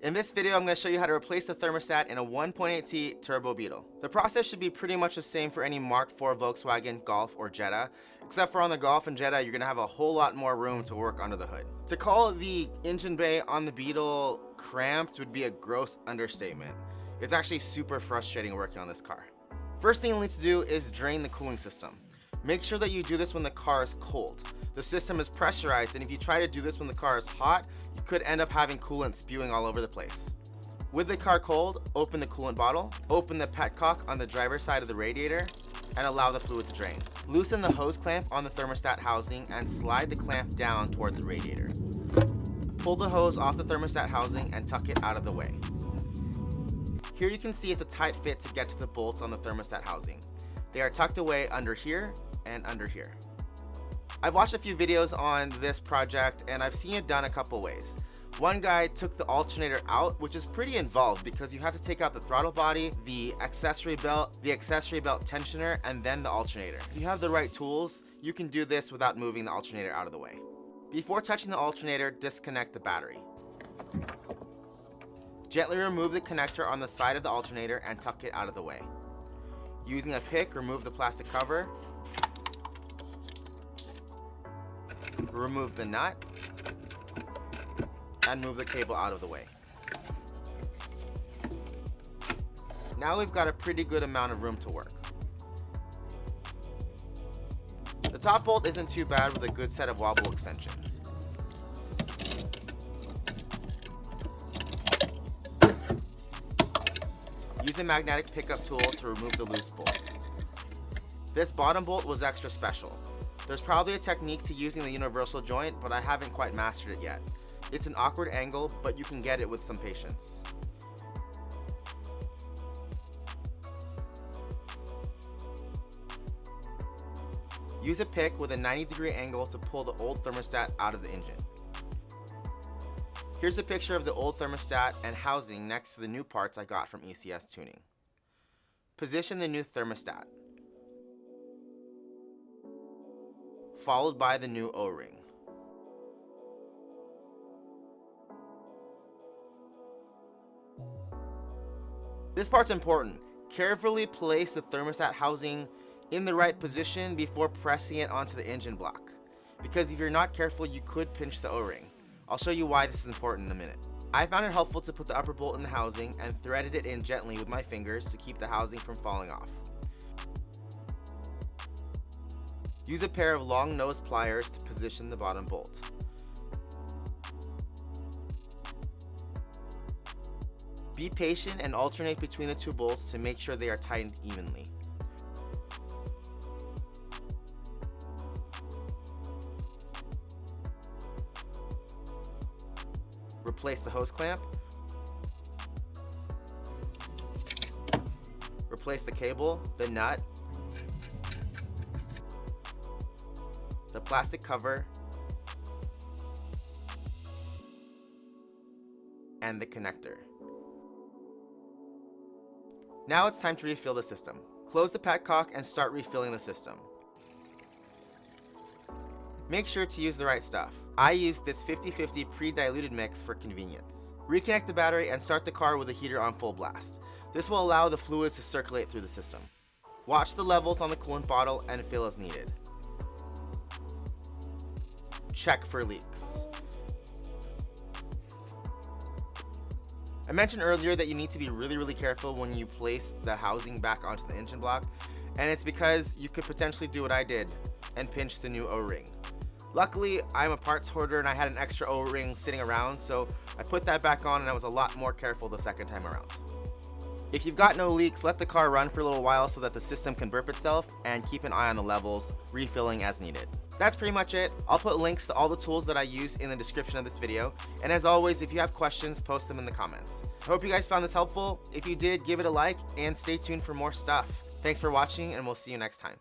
In this video, I'm going to show you how to replace the thermostat in a 1.8T turbo Beetle. The process should be pretty much the same for any Mark 4 Volkswagen, Golf, or Jetta, except for on the Golf and Jetta, you're going to have a whole lot more room to work under the hood. To call the engine bay on the Beetle cramped would be a gross understatement. It's actually super frustrating working on this car. First thing you'll need to do is drain the cooling system. Make sure that you do this when the car is cold. The system is pressurized, and if you try to do this when the car is hot, you could end up having coolant spewing all over the place. With the car cold, open the coolant bottle, open the petcock on the driver's side of the radiator, and allow the fluid to drain. Loosen the hose clamp on the thermostat housing and slide the clamp down toward the radiator. Pull the hose off the thermostat housing and tuck it out of the way. Here you can see it's a tight fit to get to the bolts on the thermostat housing. They are tucked away under here and under here. I've watched a few videos on this project and I've seen it done a couple ways. One guy took the alternator out, which is pretty involved because you have to take out the throttle body, the accessory belt tensioner, and then the alternator. If you have the right tools, you can do this without moving the alternator out of the way. Before touching the alternator, disconnect the battery. Gently remove the connector on the side of the alternator and tuck it out of the way. Using a pick, remove the plastic cover. Remove the nut and move the cable out of the way. Now we've got a pretty good amount of room to work. The top bolt isn't too bad with a good set of wobble extensions. Use a magnetic pickup tool to remove the loose bolt. This bottom bolt was extra special. There's probably a technique to using the universal joint, but I haven't quite mastered it yet. It's an awkward angle, but you can get it with some patience. Use a pick with a 90-degree angle to pull the old thermostat out of the engine. Here's a picture of the old thermostat and housing next to the new parts I got from ECS Tuning. Position the new thermostat, followed by the new O-ring. This part's important. Carefully place the thermostat housing in the right position before pressing it onto the engine block, because if you're not careful, you could pinch the O-ring. I'll show you why this is important in a minute. I found it helpful to put the upper bolt in the housing and threaded it in gently with my fingers to keep the housing from falling off. Use a pair of long-nosed pliers to position the bottom bolt. Be patient and alternate between the two bolts to make sure they are tightened evenly. Replace the hose clamp. Replace the cable, the nut, the plastic cover, and the connector. Now it's time to refill the system. Close the petcock and start refilling the system. Make sure to use the right stuff. I used this 50-50 pre-diluted mix for convenience. Reconnect the battery and start the car with the heater on full blast. This will allow the fluids to circulate through the system. Watch the levels on the coolant bottle and fill as needed. Check for leaks. I mentioned earlier that you need to be really careful when you place the housing back onto the engine block, and it's because you could potentially do what I did and pinch the new O-ring. Luckily, I'm a parts hoarder and I had an extra O-ring sitting around, so I put that back on and I was a lot more careful the second time around. If you've got no leaks, let the car run for a little while so that the system can burp itself, and keep an eye on the levels, refilling as needed. That's pretty much it. I'll put links to all the tools that I use in the description of this video, and as always, if you have questions, post them in the comments. I hope you guys found this helpful. If you did, give it a like and stay tuned for more stuff. Thanks for watching, and we'll see you next time.